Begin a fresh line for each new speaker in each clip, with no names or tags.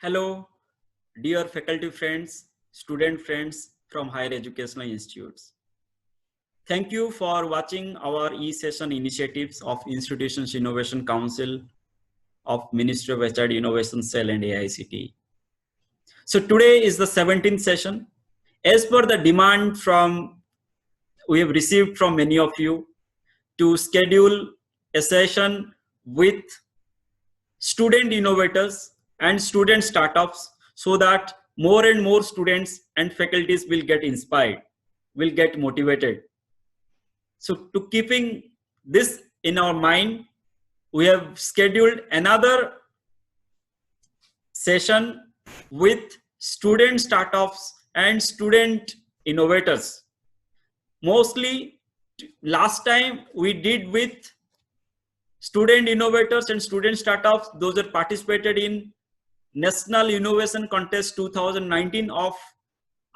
Hello, dear faculty friends, student friends from higher educational institutes. Thank you for watching our e-session initiatives of Institutions Innovation Council of Ministry of HR Innovation Cell and AICTE. So today is the 17th session. As per the demand we have received from many of you to schedule a session with student innovators and student startups so that more and more students and faculties will get inspired, will get motivated. So to keeping this in our mind, we have scheduled another session with student startups and student innovators. Mostly last time we did with student innovators and student startups, those that participated in National Innovation Contest 2019 of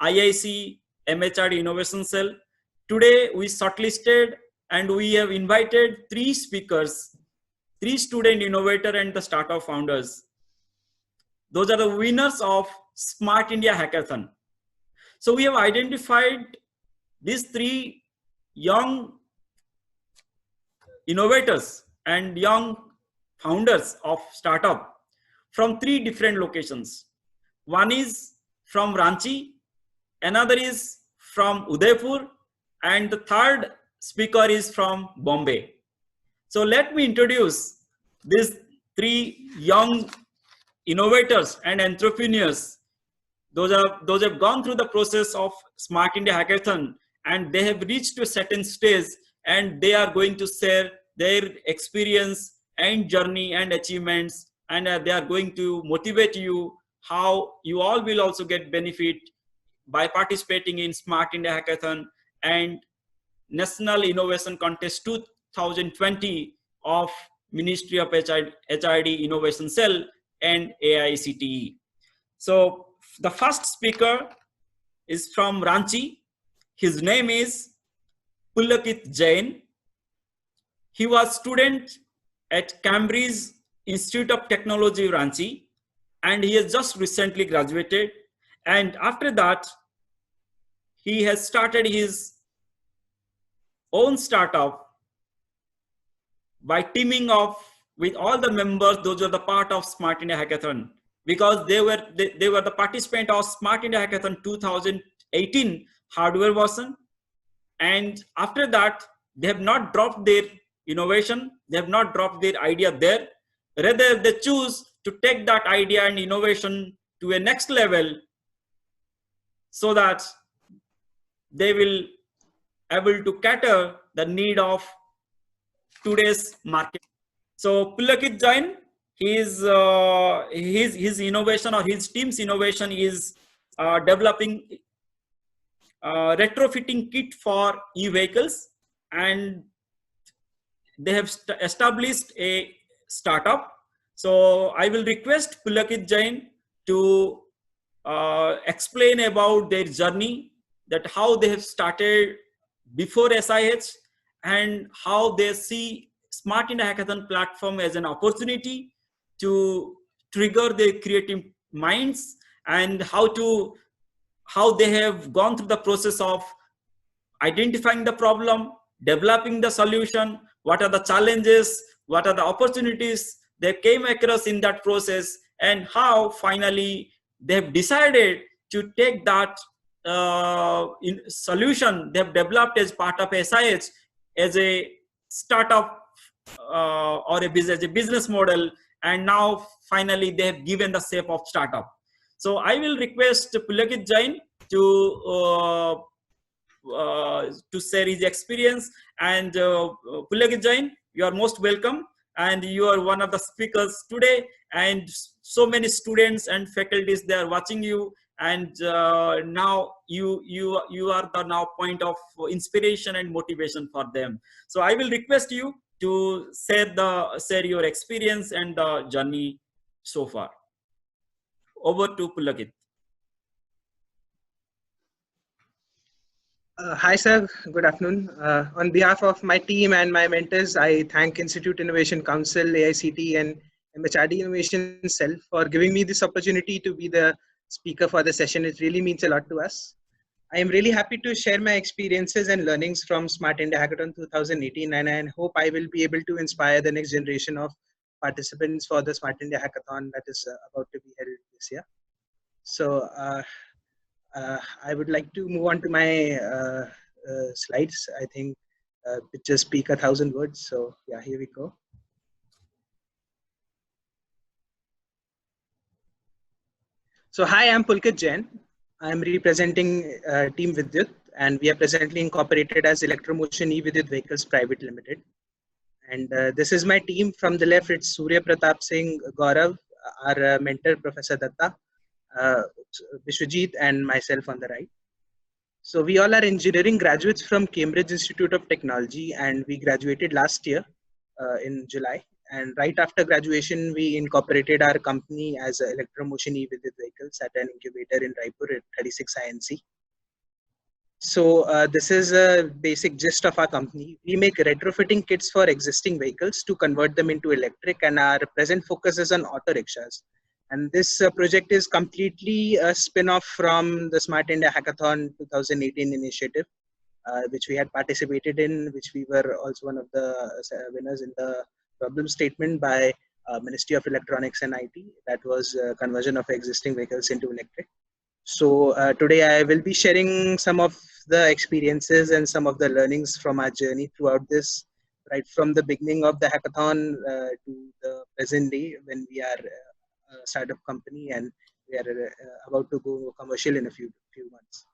IIC MHRD Innovation Cell. Today we shortlisted and we have invited 3 speakers, 3 student innovator and the startup founders. Those are the winners of Smart India Hackathon. So we have identified these 3 young innovators and young founders of startup from 3 different locations. One is from Ranchi, another is from Udaipur, and the third speaker is from Bombay. So let me introduce these 3 young innovators and entrepreneurs. Those have gone through the process of Smart India Hackathon and they have reached to a certain stage and they are going to share their experience and journey and achievements, and they are going to motivate you how you all will also get benefit by participating in Smart India Hackathon and National Innovation Contest 2020 of Ministry of HRD Innovation Cell and AICTE. So the first speaker is from Ranchi. His name is Pulakit Jain. He was student at Cambridge Institute of Technology, Ranchi, and he has just recently graduated. And after that, he has started his own startup by teaming up with all the members. Those are the part of Smart India Hackathon because they were the participant of Smart India Hackathon 2018 hardware version. And after that, they have not dropped their innovation, they have not dropped their idea there. Rather, they choose to take that idea and innovation to a next level so that they will able to cater the need of today's market. So Pulakit Jain, his innovation or his team's innovation is developing retrofitting kit for e-vehicles, and they have established a startup. So I will request Pulakit Jain to explain about their journey, that how they have started before SIH and how they see Smart India Hackathon platform as an opportunity to trigger their creative minds, and how they have gone through the process of identifying the problem, developing the solution, what are the challenges, what are the opportunities they came across in that process, and how finally they have decided to take that solution they have developed as part of SIH as a startup or a business model, and now finally they have given the shape of startup. So I will request Pulakit Jain to share his experience. And Pulakit Jain, you are most welcome, and you are one of the speakers today, and so many students and faculties, they are watching you, and now you are the now point of inspiration and motivation for them. So I will request you to share your experience and the journey so far. Over to Pulakit.
Hi, sir. Good afternoon. On behalf of my team and my mentors, I thank Institute Innovation Council, AICTE, and MHRD Innovation Cell for giving me this opportunity to be the speaker for the session. It really means a lot to us. I am really happy to share my experiences and learnings from Smart India Hackathon 2018, and I hope I will be able to inspire the next generation of participants for the Smart India Hackathon that is about to be held this year. So I would like to move on to my slides. I think pictures speak 1,000 words. So yeah, here we go. So hi, I'm Pulkit Jain. I'm representing Team Vidyut, and we are presently incorporated as Electromotion E-Vidyut Vehicles Private Limited. And this is my team. From the left, it's Surya Pratap Singh Gaurav, our mentor, Professor Datta, Vishwajit, and myself on the right. So we all are engineering graduates from Cambridge Institute of Technology, and we graduated last year in July. And right after graduation, we incorporated our company as Electromotion E-Vidyut Vehicles at an incubator in Raipur at 36 INC. So this is a basic gist of our company. We make retrofitting kits for existing vehicles to convert them into electric, and our present focus is on auto rickshaws. And this project is completely a spin-off from the Smart India Hackathon 2018 initiative, which we had participated in, which we were also one of the winners in the problem statement by Ministry of Electronics and IT. That was conversion of existing vehicles into electric. So today I will be sharing some of the experiences and some of the learnings from our journey throughout this, right from the beginning of the hackathon to the present day when we are a startup company and we are about to go commercial in a few months.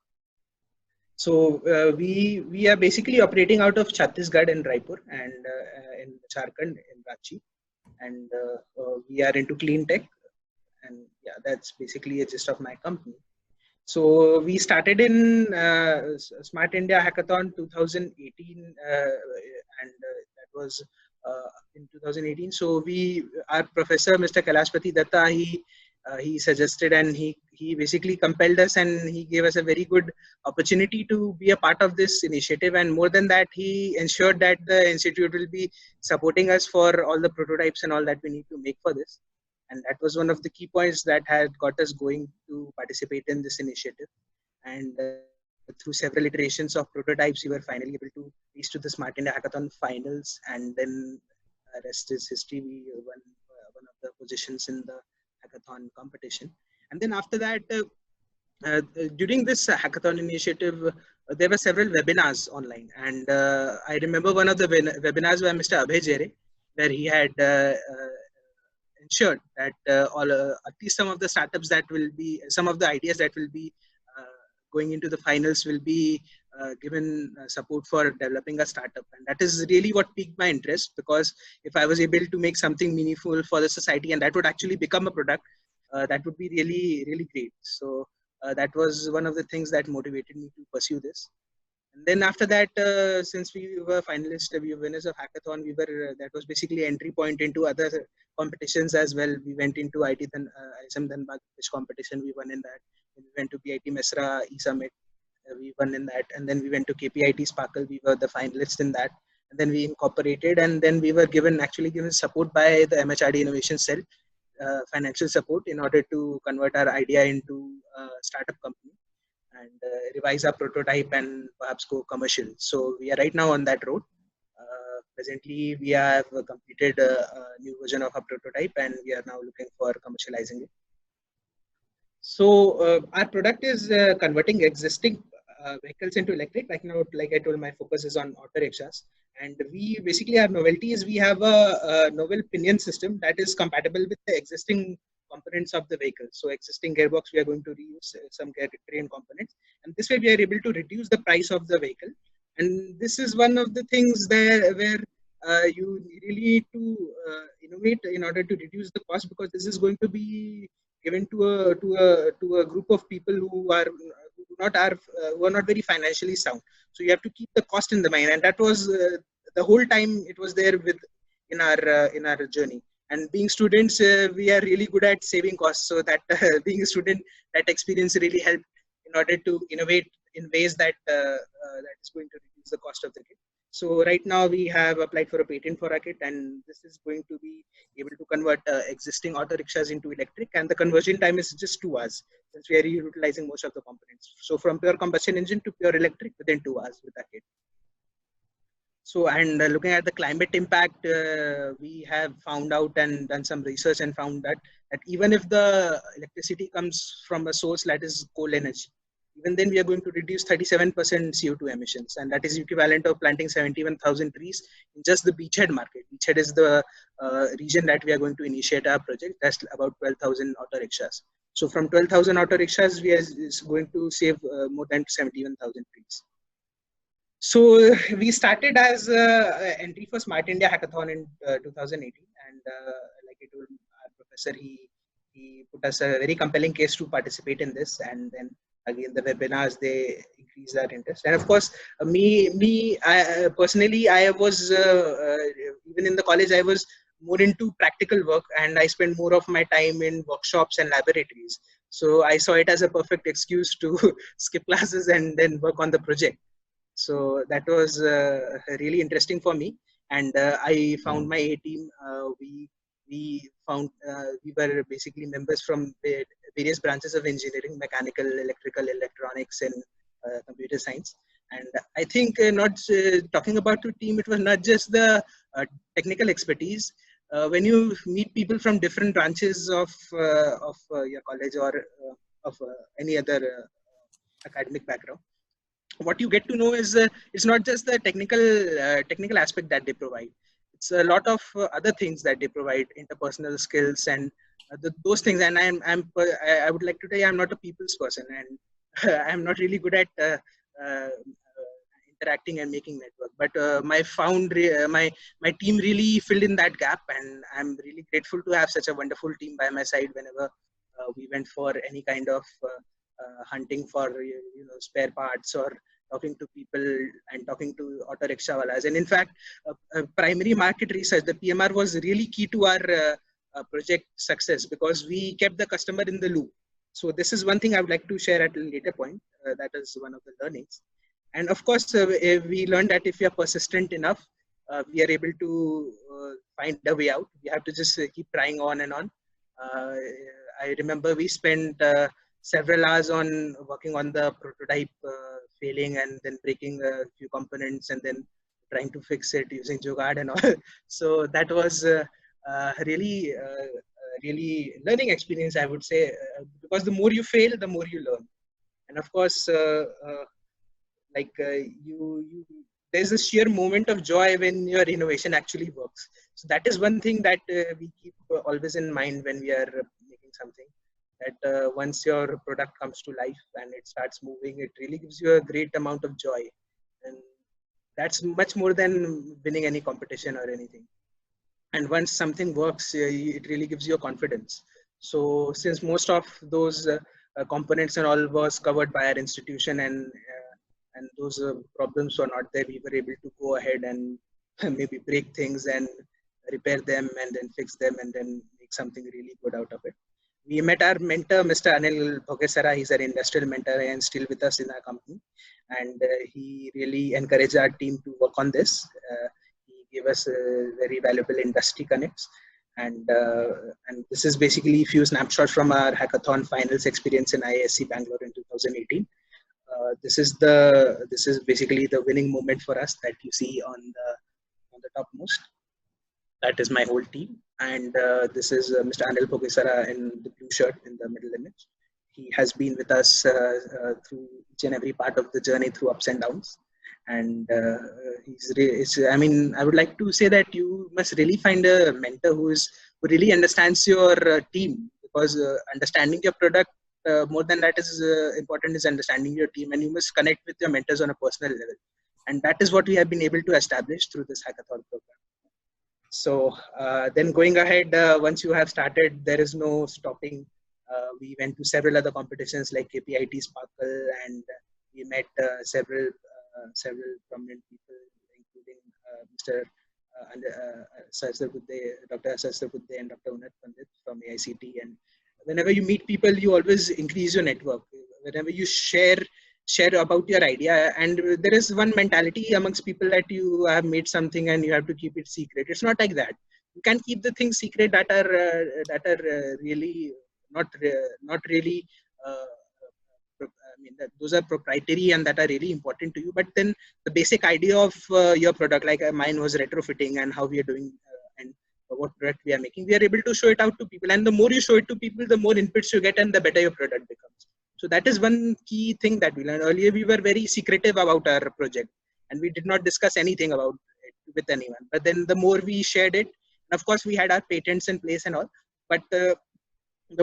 So we are basically operating out of Chhattisgarh and Raipur and in Jharkhand in Ranchi, and we are into clean tech, and yeah, that's basically a gist of my company. So we started in Smart India Hackathon 2018, and that was in 2018. So our professor, Mr. Kailashpati Datta, he suggested and he basically compelled us, and he gave us a very good opportunity to be a part of this initiative. And more than that, he ensured that the institute will be supporting us for all the prototypes and all that we need to make for this. And that was one of the key points that had got us going to participate in this initiative. And through several iterations of prototypes, we were finally able to reach to the Smart India Hackathon finals. And then rest is history. We won one of the positions in the hackathon competition. And then after that, during this hackathon initiative, there were several webinars online. And I remember one of the webinars by Mr. Abhay Jere, where he had ensured that at least some of the startups that will be, some of the ideas that will be going into the finals will be given support for developing a startup. And that is really what piqued my interest, because if I was able to make something meaningful for the society and that would actually become a product, that would be really, really great. So that was one of the things that motivated me to pursue this. And then after that, since we were finalists, we were winners of hackathon, that was basically entry point into other competitions as well. We went into ISM Dhanbad competition, we won in that. We went to PIT Mesra E-Summit, we won in that. And then we went to KPIT Sparkle, we were the finalists in that. And then we incorporated, and then we were actually given support by the MHRD Innovation Cell, financial support in order to convert our idea into a startup company and revise our prototype and perhaps go commercial. So we are right now on that road. Presently, we have completed a new version of our prototype, and we are now looking for commercializing it. So our product is converting existing vehicles into electric. Like I told, my focus is on auto rickshaws. And we basically, our novelty is we have a novel pinion system that is compatible with the existing components of the vehicle. So existing gearbox, we are going to reuse some train components. And this way we are able to reduce the price of the vehicle. And this is one of the things there where you really need to innovate in order to reduce the cost, because this is going to be given to a group of people who are not very financially sound. So you have to keep the cost in the mind, and that was the whole time it was there in our journey. And being students, we are really good at saving costs. So that being a student, that experience really helped in order to innovate in ways that that is going to reduce the cost of the kit. So right now we have applied for a patent for our kit, and this is going to be able to convert existing auto rickshaws into electric, and the conversion time is just 2 hours since we are utilizing most of the components. So from pure combustion engine to pure electric within 2 hours with our kit. So, and looking at the climate impact, we have found out and done some research and found that even if the electricity comes from a source that is coal energy, even then we are going to reduce 37% CO2 emissions, and that is equivalent of planting 71,000 trees in just the beachhead market. Beachhead is the region that we are going to initiate our project. That's about 12,000 auto rickshaws. So from 12,000 auto rickshaws, we are going to save more than 71,000 trees. So we started as entry for Smart India Hackathon in 2018, and like I told our professor, he put us a very compelling case to participate in this, and then again the webinars, they increased our interest. And of course, I personally, I was even in the college, I was more into practical work, and I spent more of my time in workshops and laboratories. So I saw it as a perfect excuse to skip classes and then work on the project. So that was really interesting for me, and I found my A team. We were basically members from various branches of engineering: mechanical, electrical, electronics, and computer science. And I think not talking about the team, it was not just the technical expertise. When you meet people from different branches of your college or of any other academic background, what you get to know is it's not just the technical aspect that they provide. It's a lot of other things that they provide: interpersonal skills and those things. And I would like to tell you, I'm not a people's person, and I'm not really good at uh, interacting and making network. But my team really filled in that gap, and I'm really grateful to have such a wonderful team by my side whenever we went for any kind of hunting for spare parts, or talking to people and talking to auto rickshaw walas. And in fact, primary market research, the PMR, was really key to our project success, because we kept the customer in the loop. So this is one thing I would like to share at a later point. That is one of the learnings. And of course, we learned that if we are persistent enough, we are able to find a way out. We have to just keep trying on and on. I remember we spent several hours on working on the prototype, failing and then breaking a few components and then trying to fix it using Jugaad and all. So that was really really learning experience, I would say, because the more you fail, the more you learn. And of course, you there's a sheer moment of joy when your innovation actually works. So that is one thing that we keep always in mind when we are making something, that once your product comes to life and it starts moving, it really gives you a great amount of joy, and that's much more than winning any competition or anything. And once something works, it really gives you a confidence. So since most of those components and all was covered by our institution, and those problems were not there, we were able to go ahead and maybe break things and repair them and then fix them and then make something really good out of it. We met our mentor, Mr. Anil Bhogesara. He's an industrial mentor and still with us in our company. And he really encouraged our team to work on this. He gave us very valuable industry connects. And this is basically a few snapshots from our hackathon finals experience in IISc Bangalore in 2018. This is basically the winning moment for us that you see on the topmost. That is my whole team, and this is Mr. Anil Bhogesara in the blue shirt in the middle image. He has been with us through each and every part of the journey, through ups and downs. And I mean, I would like to say that you must really find a mentor who really understands your team, because understanding your product, more than that is important is understanding your team, and you must connect with your mentors on a personal level. And that is what we have been able to establish through this hackathon program. So then going ahead, once you have started, there is no stopping. We went to several other competitions like KPIT Sparkle, and we met several prominent people, including Mr. Sahasra Budde, Dr. Sahasra Budde and Dr. Unat Pandit from AICT. And whenever you meet people, you always increase your network. Whenever you share share about your idea. And there is one mentality amongst people that you have made something and you have to keep it secret. It's not like that. You can keep the things secret that are really not really. I mean, those are proprietary and that are really important to you. But then the basic idea of your product, like mine was retrofitting and how we are doing and what product we are making, we are able to show it out to people. And the more you show it to people, the more inputs you get and the better your product becomes. So that is one key thing that we learned. Earlier, we were very secretive about our project and we did not discuss anything about it with anyone. But then the more we shared it, and of course, we had our patents in place and all. But the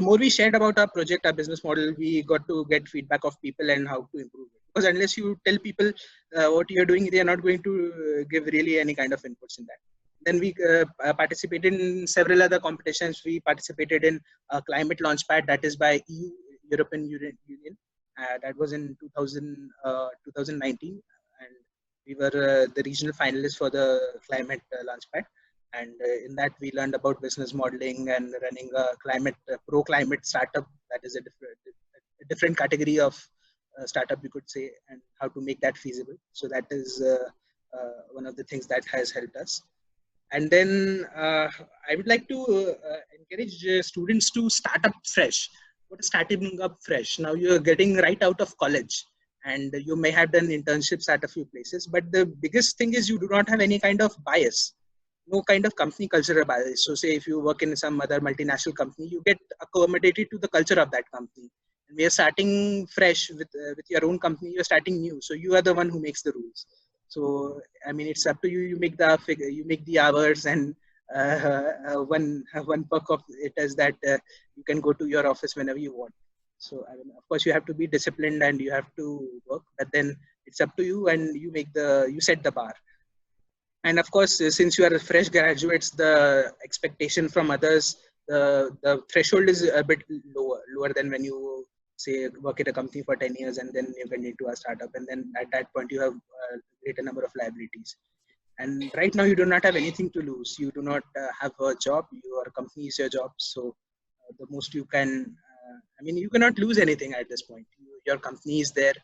more we shared about our project, our business model, we got to get feedback of people and how to improve it. Because unless you tell people what you're doing, they are not going to give really any kind of inputs in that. Then we participated in several other competitions. We participated in a climate launchpad that is by EU, European Union. That was in 2019. And we were the regional finalists for the climate launchpad. And in that, we learned about business modeling and running a pro-climate startup. That is a different category of startup, you could say, and how to make that feasible. So that is one of the things that has helped us. And then I would like to encourage students to start up fresh. What is starting up fresh? Now you're getting right out of college and you may have done internships at a few places, but the biggest thing is you do not have any kind of bias. No kind of company cultural bias. So say if you work in some other multinational company, you get accommodated to the culture of that company. And we are starting fresh with your own company. You're starting new. So you are the one who makes the rules. So, I mean, it's up to you. You make the figure, you make the hours, and one perk of it is that you can go to your office whenever you want. So, I mean, of course, you have to be disciplined and you have to work, but then it's up to you and you set the bar. And of course, since you are fresh graduates, the expectation from others, the threshold is a bit lower than when you say work at a company for 10 years and then you get into a startup. And then at that point, you have a greater number of liabilities. And right now, you do not have anything to lose. You do not have a job. Your company is your job. So the most you can, I mean, you cannot lose anything at this point. Your company is there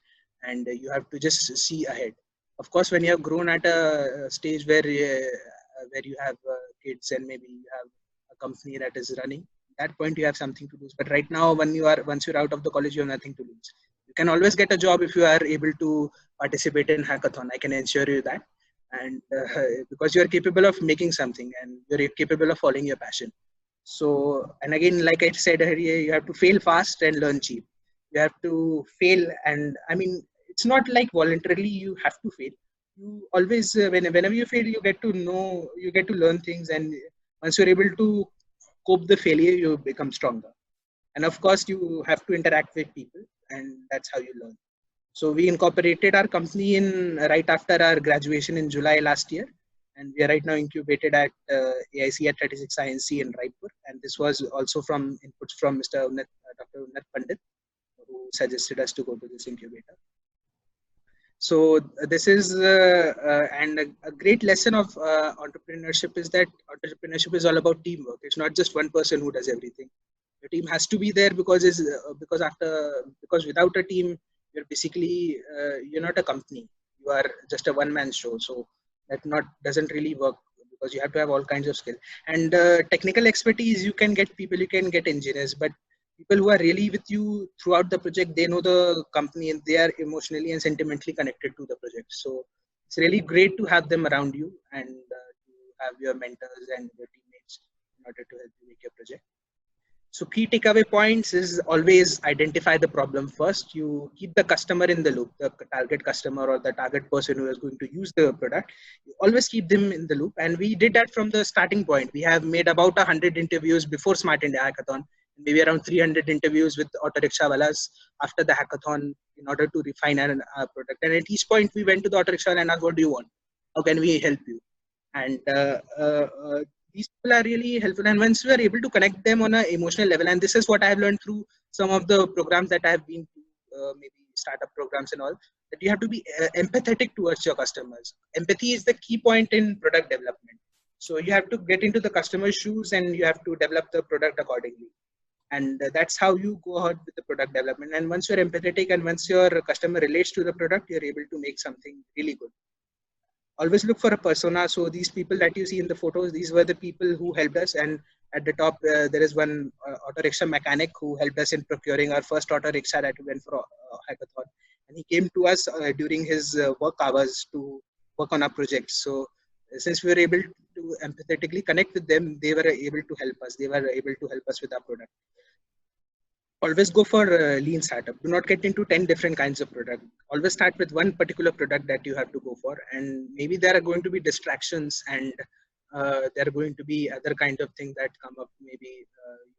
and you have to just see ahead. Of course, when you have grown at a stage where you have kids and maybe you have a company that is running, at that point you have something to lose. But right now, once you're out of the college, you have nothing to lose. You can always get a job if you are able to participate in hackathon. I can assure you that, and because you are capable of making something and you're capable of following your passion. So, and again, like I said earlier, you have to fail fast and learn cheap. You have to fail, and I mean, it's not like voluntarily you have to fail. You always, whenever you fail, you get to learn things, and once you're able to cope the failure, you become stronger. And of course, you have to interact with people, and that's how you learn. So we incorporated our company right after our graduation in July last year, and we are right now incubated at AIC at 36 INC in Raipur. And this was also from inputs from Dr. Unnat Pandit, who suggested us to go to this incubator. So this is and a great lesson of entrepreneurship is that entrepreneurship is all about teamwork. It's not just one person who does everything. The team has to be there because without a team, you're basically you're not a company. You are just a one-man show. So that doesn't really work because you have to have all kinds of skill and technical expertise. You can get people, you can get engineers, but people who are really with you throughout the project, they know the company and they are emotionally and sentimentally connected to the project. So it's really great to have them around you and to have your mentors and your teammates in order to help you make your project. So key takeaway points is always identify the problem first. You keep the customer in the loop, the target customer or the target person who is going to use the product. You always keep them in the loop. And we did that from the starting point. We have made about 100 interviews before Smart India Hackathon, maybe around 300 interviews with auto rickshaw walas after the hackathon in order to refine our product. And at each point, we went to the auto rickshaw and asked, what do you want? How can we help you? And these people are really helpful. And once we are able to connect them on an emotional level, and this is what I have learned through some of the programs that I have been to, maybe startup programs and all, that you have to be empathetic towards your customers. Empathy is the key point in product development. So you have to get into the customer's shoes and you have to develop the product accordingly. And that's how you go ahead with the product development. And once you're empathetic and once your customer relates to the product, you're able to make something really good. Always look for a persona. So these people that you see in the photos, these were the people who helped us. And at the top, there is one auto rickshaw mechanic who helped us in procuring our first auto rickshaw that we went for a hackathon. And he came to us during his work hours to work on our projects. So since we were able to empathetically connect with them, they were able to help us. They were able to help us with our product. Always go for lean startup. Do not get into 10 different kinds of product. Always start with one particular product that you have to go for. And maybe there are going to be distractions and there are going to be other kind of things that come up. Maybe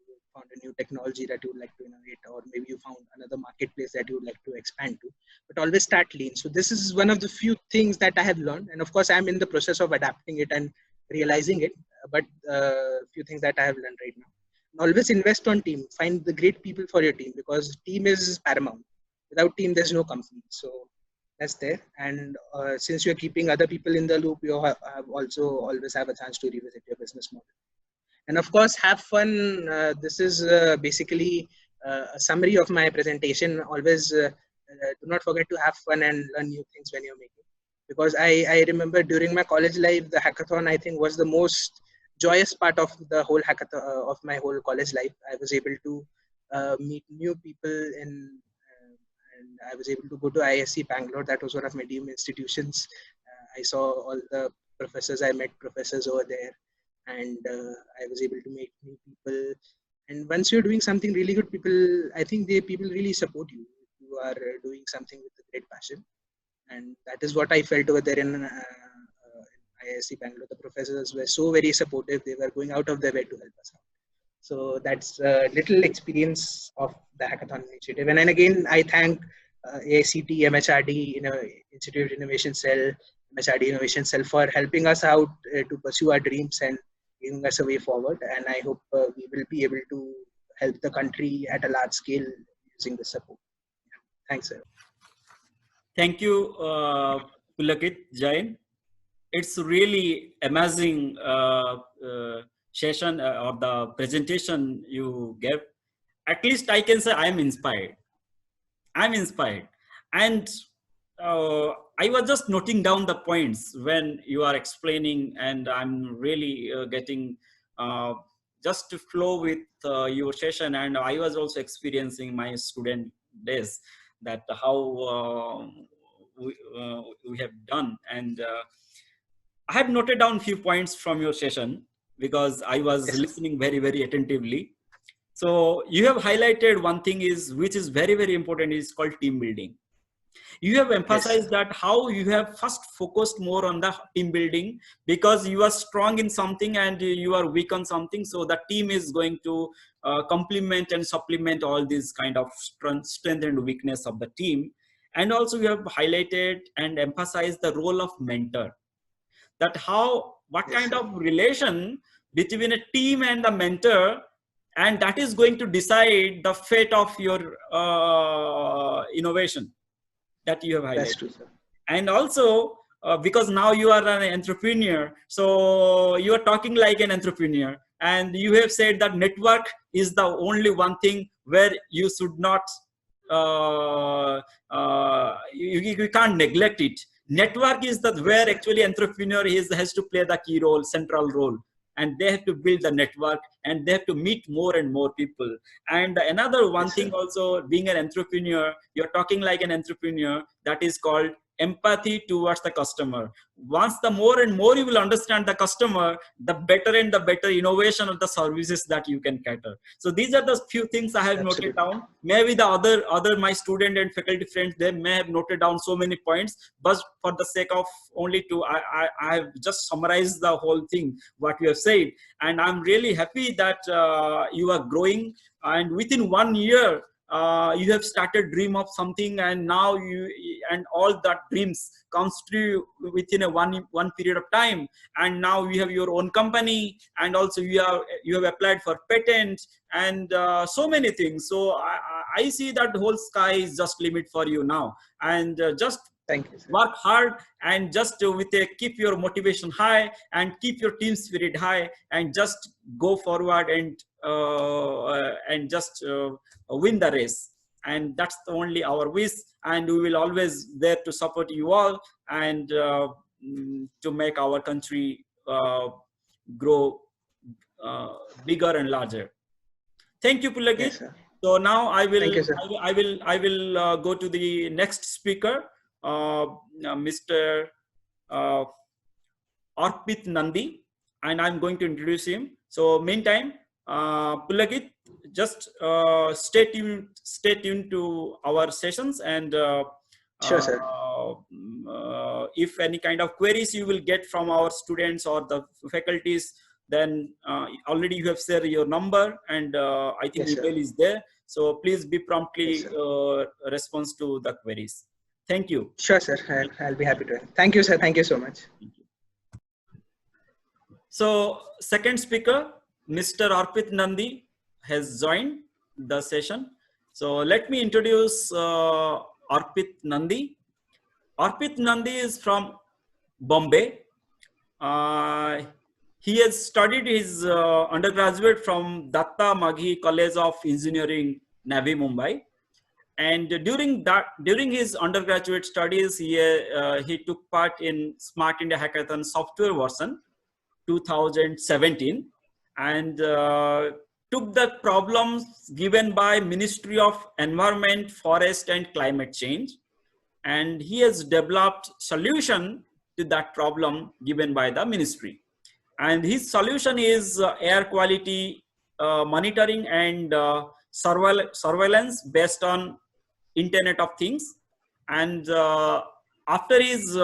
you found a new technology that you would like to innovate, or maybe you found another marketplace that you would like to expand to. But always start lean. So this is one of the few things that I have learned. And of course, I'm in the process of adapting it and realizing it. But few things that I have learned right now. Always invest on team. Find the great people for your team, because team is paramount. Without team, there's no company. So that's there. And since you're keeping other people in the loop, you have also always have a chance to revisit your business model. And of course, have fun. This is basically a summary of my presentation. Always do not forget to have fun and learn new things when you're making. Because I remember during my college life, the hackathon, I think, was the most joyous part of the whole hackathon of my whole college life. I was able to meet new people and I was able to go to ISC Bangalore. That was one of my dream institutions. I saw all the professors. I met professors over there, and I was able to meet new people. And once you're doing something really good, I think people really support you. You are doing something with a great passion, and that is what I felt over there in ISC Bangalore. The professors were so very supportive. They were going out of their way to help us out. So that's a little experience of the hackathon initiative. And then again, I thank AICT, MHRD, Institute of Innovation Cell, MHRD Innovation Cell for helping us out to pursue our dreams and giving us a way forward. And I hope we will be able to help the country at a large scale using the support. Thanks, sir.
Thank you, Pulakit Jain. It's really amazing session or the presentation you gave. At least I can say I'm inspired. I'm inspired. And I was just noting down the points when you are explaining, and I'm really getting just to flow with your session. And I was also experiencing my student days, that how we have done. And I have noted down a few points from your session because I was listening very, very attentively. So you have highlighted one thing which is very, very important, is called team building. You have emphasized that how you have first focused more on the team building because you are strong in something and you are weak on something. So the team is going to complement and supplement all these kind of strength and weakness of the team. And also you have highlighted and emphasized the role of mentor. That what kind of relation between a team and the mentor, and that is going to decide the fate of your innovation that you have highlighted.
That's true, sir.
And also because now you are an entrepreneur, so you are talking like an entrepreneur, and you have said that network is the only one thing where you should not you can't neglect it. Network is where actually entrepreneur has to play the key role, central role, and they have to build the network and they have to meet more and more people. And another one thing also, being an entrepreneur, you're talking like an entrepreneur, that is called empathy towards the customer. Once the more and more you will understand the customer, the better and the better innovation of the services that you can cater. So these are the few things I have noted down. Maybe the other my student and faculty friends, they may have noted down so many points, but for the sake of only I have just summarized the whole thing what you have said. And I'm really happy that you are growing, and within 1 year you have started dream of something, and now all that dreams comes true within a one period of time. And now you have your own company, and also you have applied for patent and so many things. So I see that the whole sky is just limit for you now, and just
Thank you, sir.
Work hard and just keep your motivation high and keep your team spirit high and just go forward and just win the race. And that's the only our wish, and we will always there to support you all and to make our country grow bigger and larger. Thank you, Pulakit.
Yes, sir.
So now I will go to the next speaker, Mr. Arpit Nandi, and I'm going to introduce him. So meantime, Pulakit, just stay tuned to our sessions, and
sure, sir.
If any kind of queries you will get from our students or the faculties, then already you have shared your number, and I think
Yes,
email is there. So please be promptly response to the queries. Thank you.
Sure, sir. I'll be happy to. Thank you, sir. Thank you so much.
Thank you. So second speaker, Mr. Arpit Nandi, has joined the session. So let me introduce Arpit Nandi. Arpit Nandi is from Bombay. He has studied his undergraduate from Datta Maghi College of Engineering, Navi Mumbai. And during his undergraduate studies, he took part in Smart India Hackathon software version 2017, and took the problems given by Ministry of Environment, Forest and Climate Change, and he has developed solution to that problem given by the ministry. And his solution is air quality monitoring and surveillance based on Internet of Things. And after his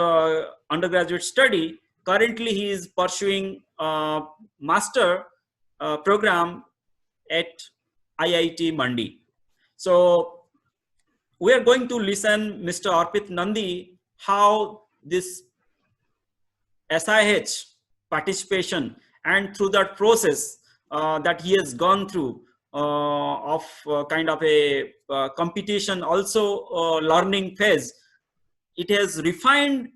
undergraduate study, currently he is pursuing a master program at IIT Mandi. So we are going to listen Mr. Arpit Nandi how this SIH participation and through that process that he has gone through of kind of a competition, also learning phase, it has refined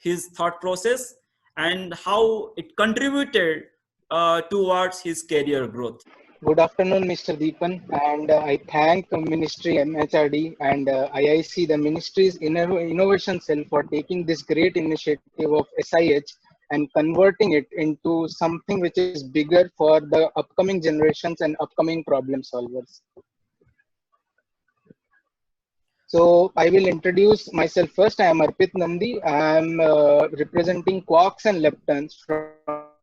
his thought process and how it contributed towards his career growth.
Good afternoon, Mr. Deepan, and I thank Ministry MHRD and IIC, the Ministry's Innovation Cell, for taking this great initiative of SIH and converting it into something which is bigger for the upcoming generations and upcoming problem solvers. So I will introduce myself first. I am Arpit Nandi. I am representing quarks and leptons from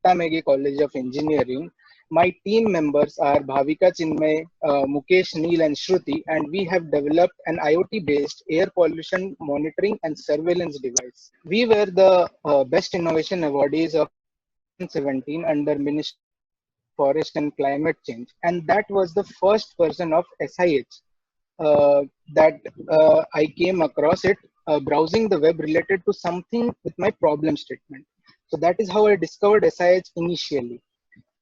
Datta Maghi College of Engineering. My team members are Bhavika Chinmay, Mukesh, Neel and Shruti, and we have developed an IoT-based air pollution monitoring and surveillance device. We were the Best Innovation Awardees of 2017 under Ministry of Forest and Climate Change, and that was the first version of SIH that I came across it browsing the web related to something with my problem statement. So that is how I discovered SIH initially.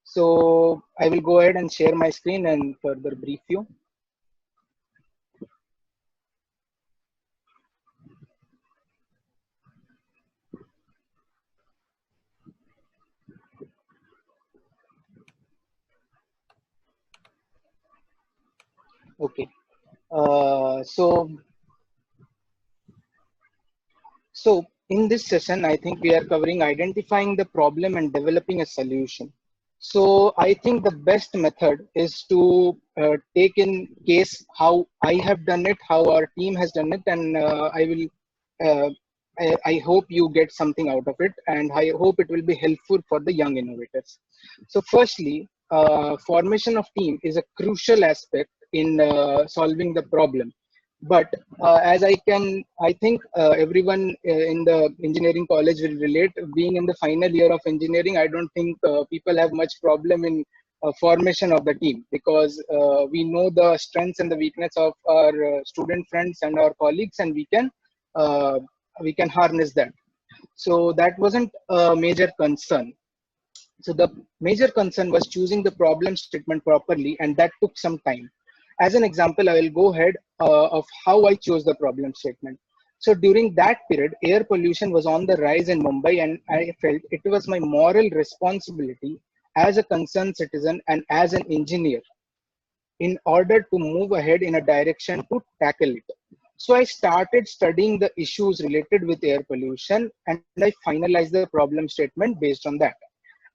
So I will go ahead and share my screen and further brief you. Okay. So in this session, I think we are covering identifying the problem and developing a solution. So I think the best method is to take in case how I have done it, how our team has done it, and I hope you get something out of it, and I hope it will be helpful for the young innovators. So firstly, formation of team is a crucial aspect in solving the problem. But as I think everyone in the engineering college will relate, being in the final year of engineering, I don't think people have much problem in formation of the team, because we know the strengths and the weakness of our student friends and our colleagues, and we can harness that. So that wasn't a major concern. So the major concern was choosing the problem statement properly, and that took some time. As an example, I will go ahead of how I chose the problem statement. So during that period, air pollution was on the rise in Mumbai, and I felt it was my moral responsibility as a concerned citizen and as an engineer in order to move ahead in a direction to tackle it. So I started studying the issues related with air pollution, and I finalized the problem statement based on that.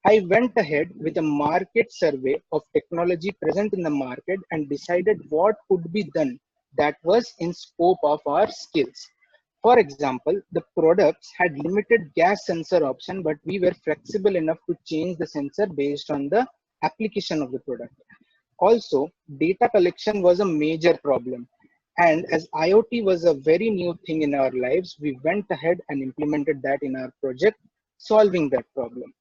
I went ahead with a market survey of technology present in the market and decided what could be done that was in scope of our skills. For example, the products had limited gas sensor option, but we were flexible enough to change the sensor based on the application of the product. Also, data collection was a major problem. And as IoT was a very new thing in our lives, we went ahead and implemented that in our project, solving that problem.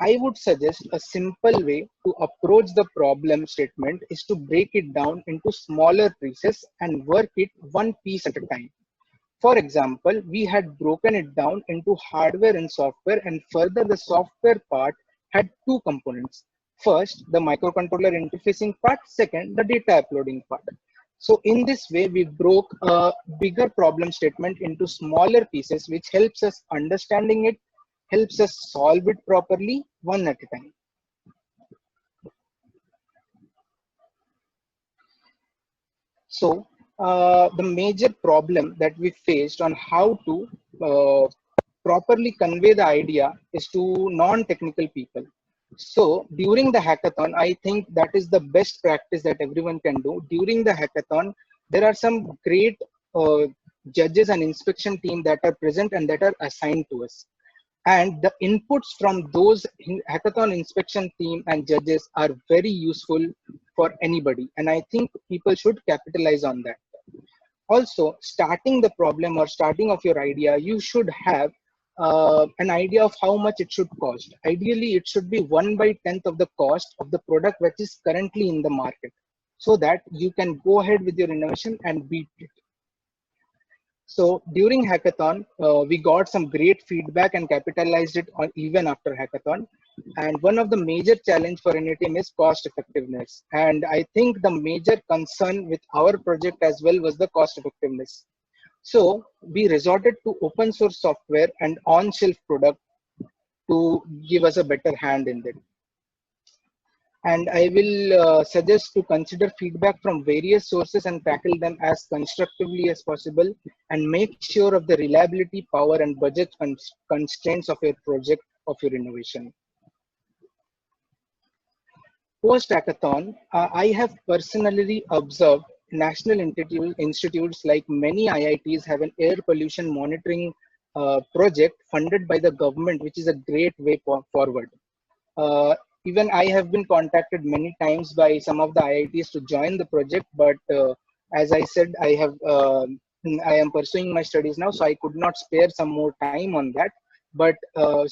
I would suggest a simple way to approach the problem statement is to break it down into smaller pieces and work it one piece at a time. For example, we had broken it down into hardware and software, and further the software part had two components. First, the microcontroller interfacing part, second, the data uploading part. So in this way, we broke a bigger problem statement into smaller pieces, which helps us understanding it, helps us solve it properly, one at a time. So the major problem that we faced on how to properly convey the idea is to non-technical people. So during the hackathon, I think that is the best practice that everyone can do. During the hackathon, there are some great judges and inspection team that are present and that are assigned to us. And the inputs from those hackathon inspection team and judges are very useful for anybody. And I think people should capitalize on that. Also, starting the problem or starting of your idea, you should have an idea of how much it should cost. Ideally, it should be 1/10 of the cost of the product which is currently in the market, so that you can go ahead with your innovation and beat it. So during hackathon, we got some great feedback and capitalized it on even after hackathon. And one of the major challenge for any team is cost effectiveness. And I think the major concern with our project as well was the cost effectiveness. So we resorted to open source software and on-shelf product to give us a better hand in it. And I will suggest to consider feedback from various sources and tackle them as constructively as possible, and make sure of the reliability, power, and budget constraints of your project, of your innovation. Post hackathon, I have personally observed national institutes like many IITs have an air pollution monitoring project funded by the government, which is a great way forward. Even I have been contacted many times by some of the IITs to join the project, but as I said, I am pursuing my studies now, so I could not spare some more time on that. But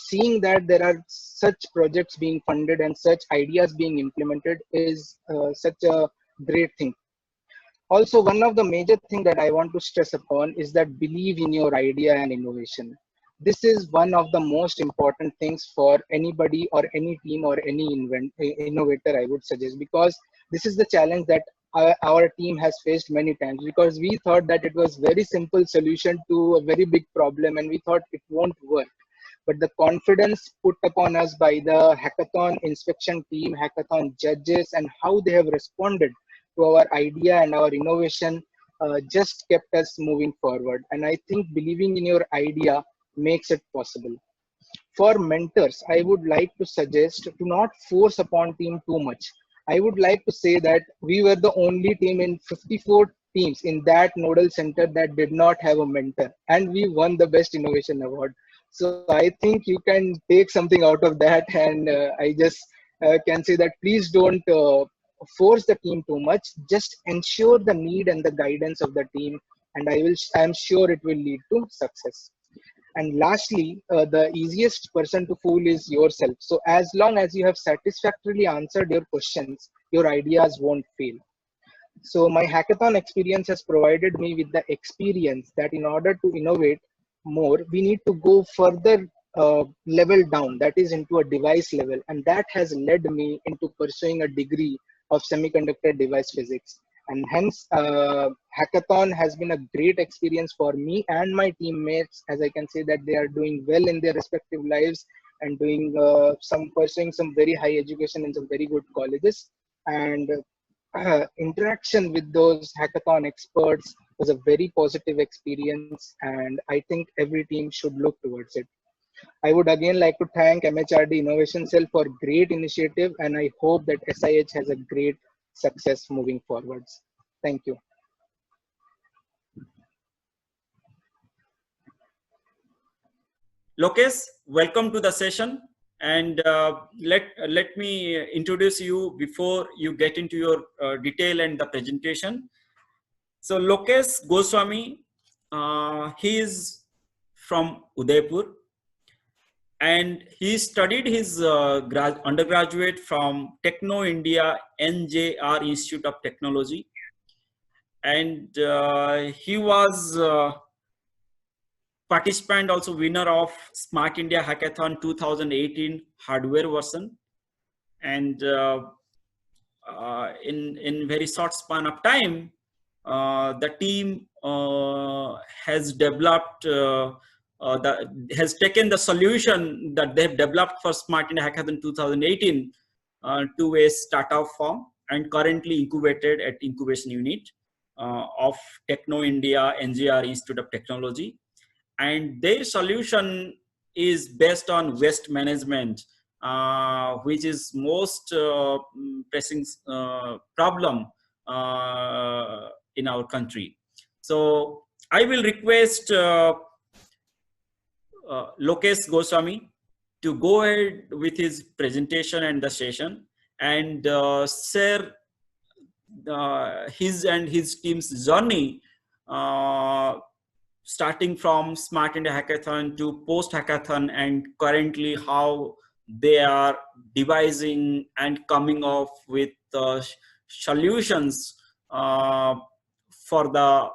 seeing that there are such projects being funded and such ideas being implemented is such a great thing. Also, one of the major things that I want to stress upon is that believe in your idea and innovation. This is one of the most important things for anybody or any team or any innovator, I would suggest, because this is the challenge that our team has faced many times, because we thought that it was very simple solution to a very big problem and we thought it won't work. But the confidence put upon us by the hackathon inspection team, hackathon judges, and how they have responded to our idea and our innovation just kept us moving forward. And I think believing in your idea makes it possible. For mentors, I would like to suggest to not force upon team too much. I would like to say that we were the only team in 54 teams in that nodal center that did not have a mentor, and we won the best innovation award. So I think you can take something out of that, and I just can say that please don't force the team too much. Just ensure the need and the guidance of the team, and I am sure it will lead to success. And lastly, the easiest person to fool is yourself. So as long as you have satisfactorily answered your questions, your ideas won't fail. So my hackathon experience has provided me with the experience that in order to innovate more, we need to go further level down, that is into a device level. And that has led me into pursuing a degree of semiconductor device physics. And hence, hackathon has been a great experience for me and my teammates, as I can say that they are doing well in their respective lives and doing pursuing some very high education in some very good colleges. And interaction with those hackathon experts was a very positive experience, and I think every team should look towards it. I would again like to thank MHRD Innovation Cell for great initiative, and I hope that SIH has a great success moving forwards. Thank you.
Lokesh, welcome to the session. And let me introduce you before you get into your detail and the presentation. So Lokesh Goswami, he is from Udaipur, and he studied his undergraduate from Techno India NJR Institute of Technology, and he was participant, also winner of Smart India Hackathon 2018 hardware version. And in very short span of time, the team has developed has taken the solution that they've developed for Smart India Hackathon 2018 to a startup form, and currently incubated at incubation unit of Techno India NGR Institute of Technology. And their solution is based on waste management, which is most pressing problem in our country. So I will request Lokesh Goswami to go ahead with his presentation and the session, and share his and his team's journey, starting from Smart India Hackathon to post hackathon, and currently how they are devising and coming up with solutions for the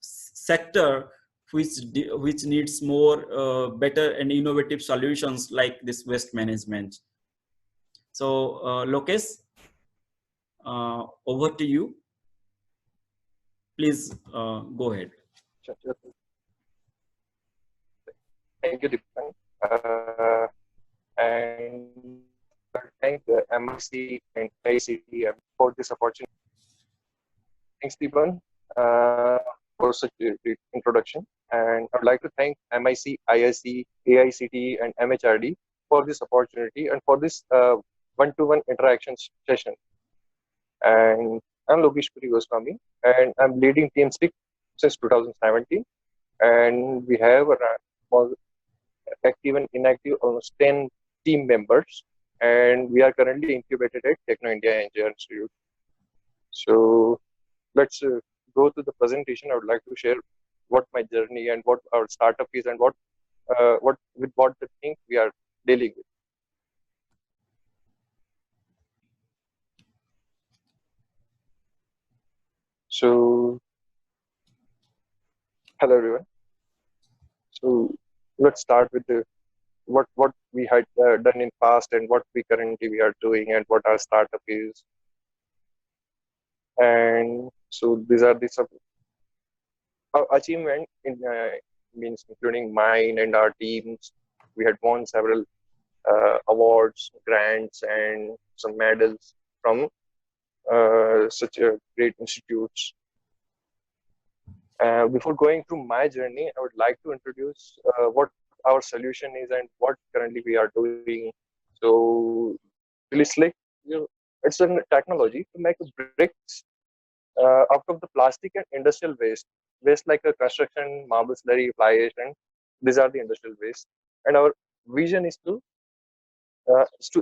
sector which needs more better and innovative solutions like this waste management. So Lokesh, over to you. Please go ahead.
Sure. Thank you, Deepan. And thank the MIC and ICT for this opportunity. Thanks, Deepan, for such a great introduction. And I would like to thank MIC, IIC, AICT, and MHRD for this opportunity and for this one-to-one interaction session. And I'm Lokesh Goswami, and I'm leading Team 6 since 2017. And we have active and inactive almost 10 team members, and we are currently incubated at Techno India Engineering Institute. So let's go to the presentation. I would like to share what my journey and what our startup is, and what the thing we are dealing with. So hello everyone. So let's start with the what we had done in past, and what we currently are doing, and what our startup is. And so these are the achievement in means including mine and our teams. We had won several awards, grants, and some medals from such great institutes. Before going through my journey, I would like to introduce what our solution is and what currently we are doing. So, Slick, it's a technology to make bricks out of the plastic and industrial waste like a construction, marble slurry, fly ash, and these are the industrial waste. And our vision is to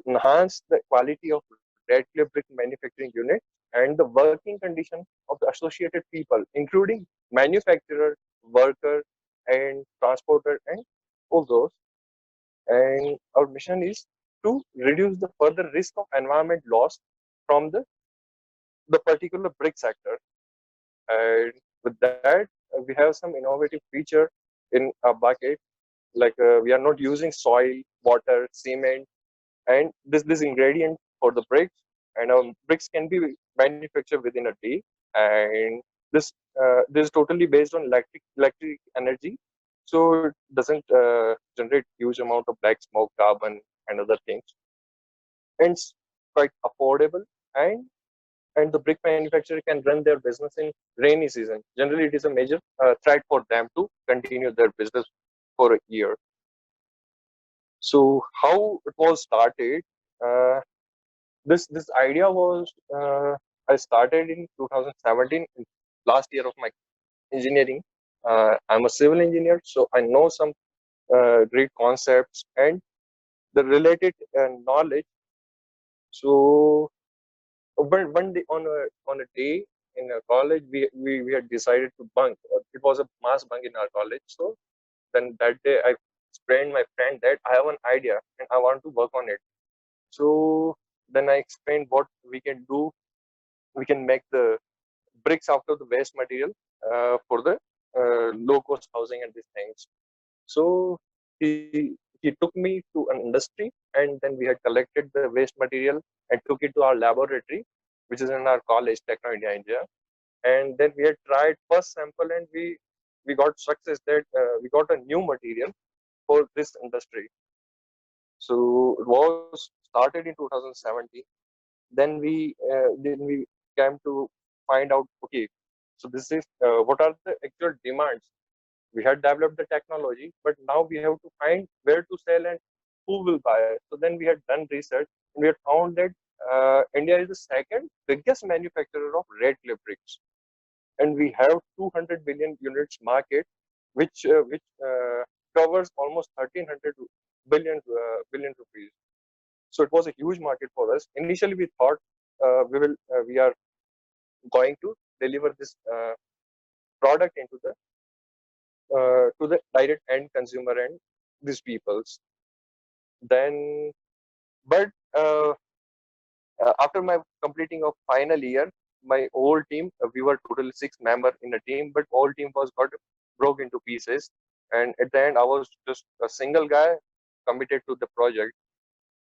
enhance the quality of red clay brick manufacturing unit and the working condition of the associated people, including manufacturer, worker, and transporter, and all those. And our mission is to reduce the further risk of environment loss from the particular brick sector. And with that, we have some innovative feature in a bucket, like we are not using soil, water, cement, and this ingredient for the bricks. and our bricks can be manufactured within a day. And this is totally based on electric energy, so it doesn't generate huge amount of black smoke, carbon, and other things. And it's quite affordable, and the brick manufacturer can run their business in rainy season. Generally, it is a major threat for them to continue their business for a year. So how it was started? Uh, this idea was I started in 2017, last year of my engineering. I'm a civil engineer, so I know some great concepts and the related knowledge. So one day on a day in a college, we had decided to bunk. It was a mass bunk in our college. So then that day I explained my friend that I have an idea and I want to work on it. So then I explained what we can do. We can make the bricks out of the waste material for the low cost housing and these things. So he took me to an industry, and then we had collected the waste material and took it to our laboratory, which is in our college, Techno India India. And then we had tried first sample, and we got success that we got a new material for this industry. So it was started in 2017. Then we came to find out, okay, so this is what are the actual demands. We had developed the technology, but now we have to find where to sell and who will buy it. So then we had done research, and we had found that India is the second biggest manufacturer of red clay bricks, and we have 200 billion units market, which covers almost 1300 billion rupees. So it was a huge market for us. Initially, we thought we are going to deliver this product into the to the direct end consumer and these peoples. Then, but after my completing of final year, my whole team, we were total 6 members in a team, but whole team was got broke into pieces. And at the end, I was just a single guy committed to the project.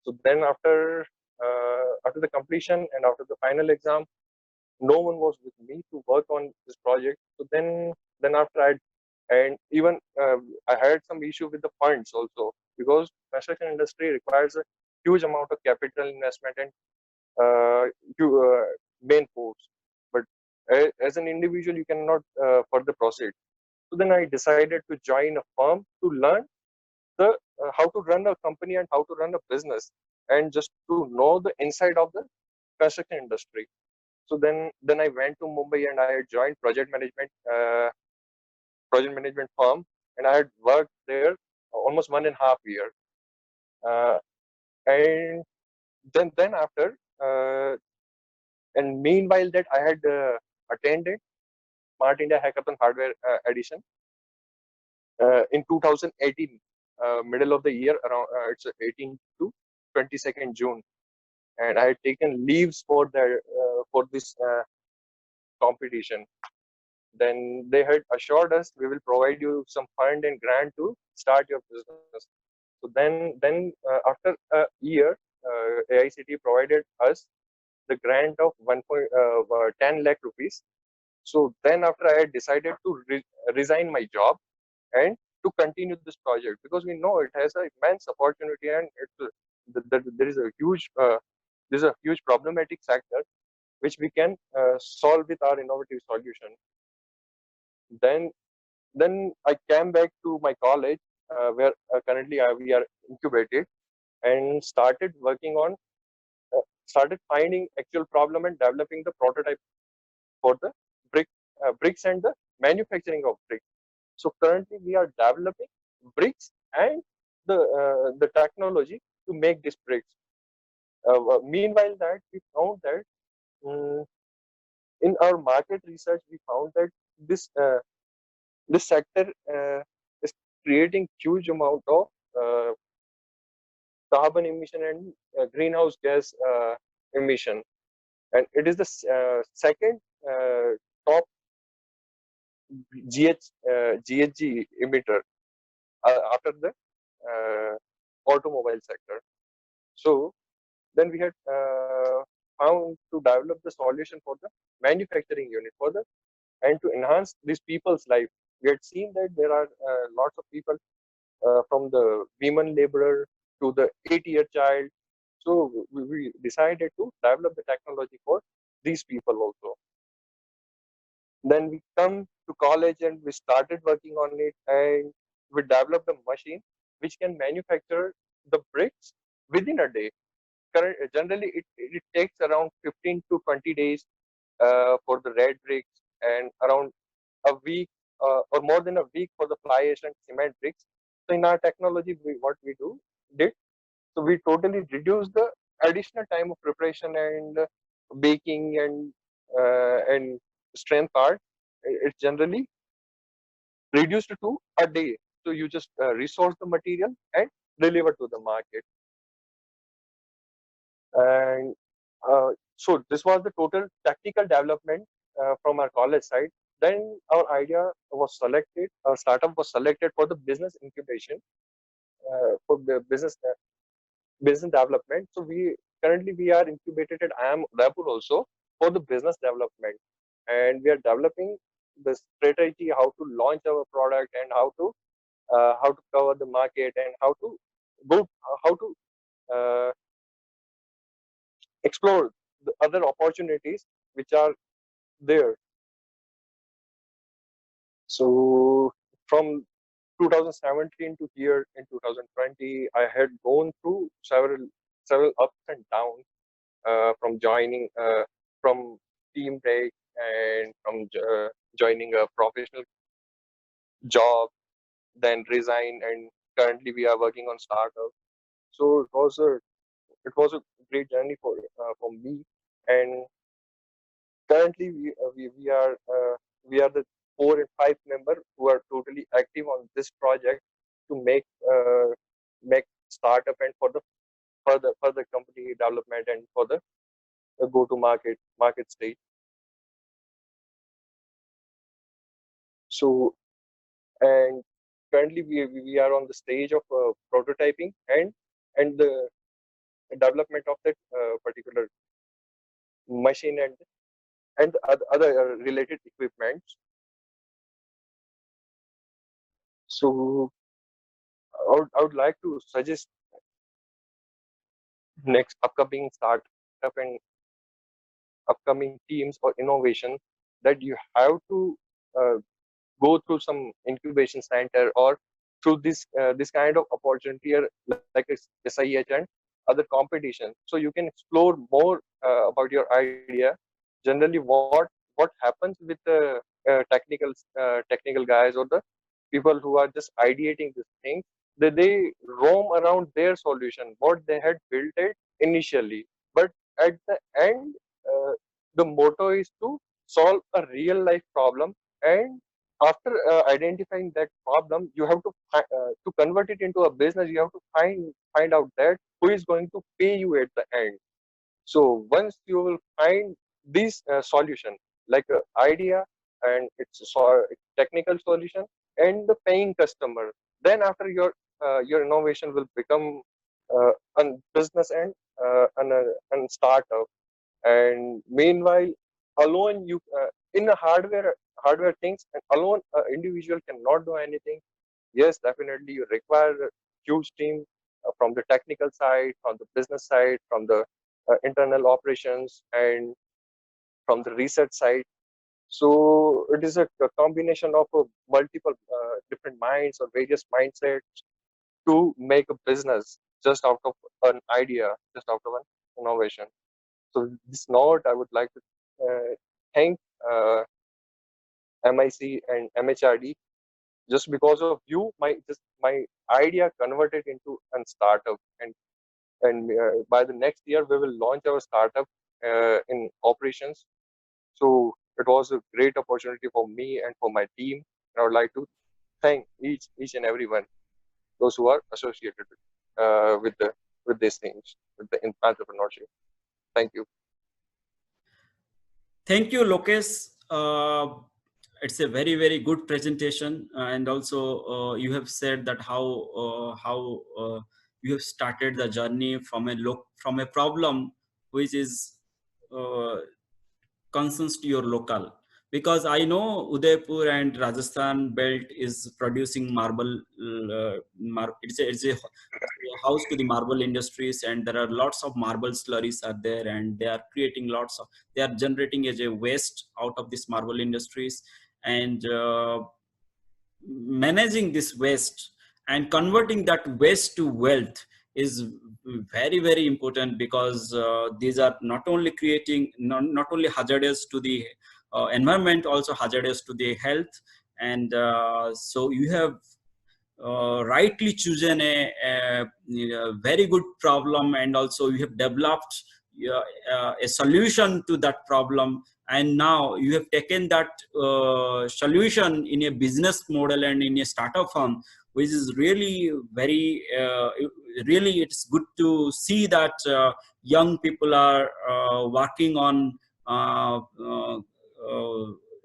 So then after the completion and after the final exam, no one was with me to work on this project. So then after and even I had some issue with the funds also, because construction industry requires a huge amount of capital investment and uh, main force. But as an individual, you cannot further proceed. So then I decided to join a firm to learn the how to run a company and how to run a business, and just to know the inside of the construction industry. So then I went to Mumbai, and I joined project management firm, and I had worked there almost 1.5 year. Uh, and then after and meanwhile that I had attended Smart India Hackathon Hardware Edition in 2018, middle of the year, around it's 18 to 22nd June, and I had taken leaves for this competition. Then they had assured us we will provide you some fund and grant to start your business. So then after a year, AICT provided us the grant of 10 lakh rupees. So then after I had decided to resign my job and to continue this project, because we know it has an immense opportunity, and there is a huge problematic sector which we can solve with our innovative solution. Then I came back to my college, where currently we are incubated, and started finding actual problem and developing the prototype for the bricks and the manufacturing of bricks. So currently we are developing bricks and the technology to make these bricks. Meanwhile, that we found that um, in our market research, we found that this sector is creating huge amount of uh, carbon emission and greenhouse gas emission, and it is the second top GHG emitter after the automobile sector. So then we had found to develop the solution for the manufacturing unit for the and to enhance these people's life. We had seen that there are lots of people from the women laborer to the 8-year child. So we decided to develop the technology for these people also. Then we come to college and we started working on it, and we developed a machine which can manufacture the bricks within a day. Generally, it takes around 15 to 20 days for the red bricks, and around a week or more than a week for the fly ash and cement bricks. So in our technology, what we did, so we totally reduced the additional time of preparation and baking and strength part. It's generally reduced to a day. So you just resource the material and deliver to the market. And so this was the total technical development from our college side. Then our idea was selected, our startup was selected for the business incubation, for the business development. So we are incubated at IIM Udaipur also for the business development, and we are developing the strategy how to launch our product and how to cover the market and how to uh, explore the other opportunities which are there. So from 2017 to here in 2020, I had gone through several ups and downs from joining from team break and from joining a professional job, then resign, and currently we are working on startup. So it was a great journey for me, and currently we are the 4 and 5 member who are totally active on this project to make startup and for the further company development and for the go to market stage. So and currently we are on the stage of prototyping and the development of that particular machine and other related equipments. So I would like to suggest next upcoming startup and upcoming teams or innovation that you have to uh, go through some incubation center or through this kind of opportunity like a SIH and other competition, so you can explore more about your idea. Generally, what happens with the technical guys or the people who are just ideating this thing, they roam around their solution what they had built it initially, but at the end the motto is to solve a real life problem, and after identifying that problem, you have to convert it into a business. You have to find out that who is going to pay you at the end. So once you will find this solution, like an idea and its technical solution and the paying customer, then after your innovation will become a business and startup. And meanwhile, alone you in the hardware things, and alone individual cannot do anything. Yes, definitely you require a huge team from the technical side, from the business side, from the internal operations, and from the research side. So it is a combination of multiple different minds or various mindsets to make a business just out of an idea, just out of an innovation. So this note, I would like to thank MIC and MHRD. Just because of you, my idea converted into a startup, and by the next year we will launch our startup in operations. So it was a great opportunity for me and for my team. And I would like to thank each and everyone, those who are associated with these things, with the entrepreneurship. Thank you.
Thank you, Lokesh. It's a very, very good presentation, and also you have said that how you have started the journey from a problem which is concerns to your local, because I know Udaipur and Rajasthan belt is producing marble. It's a house to the marble industries, and there are lots of marble slurries are there, and they are creating lots of, they are generating as a waste out of this marble industries, and managing this waste and converting that waste to wealth is very, very important, because these are not only creating, not only hazardous to the environment, also hazardous to the health. And so you have rightly chosen a very good problem, and also you have developed a solution to that problem, and now you have taken that solution in a business model and in a startup firm, which is really very really, it's good to see that young people are working on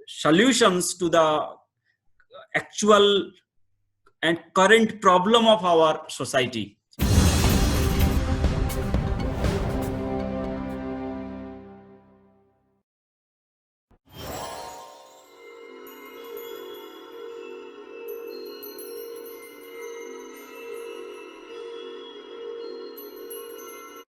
solutions to the actual and current problem of our society.